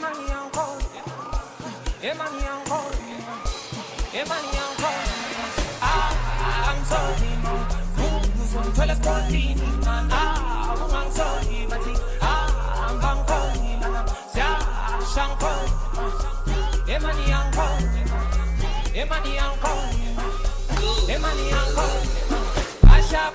Emani encore, Emani encore, Emani encore. Ah, I'm sorry, man. Nous sommes tous les sportifs, man. Ah, I'm sorry, Mati. Ah, I'm encore, man. C'est encore, Emani encore, Emani encore, Emani encore. I shall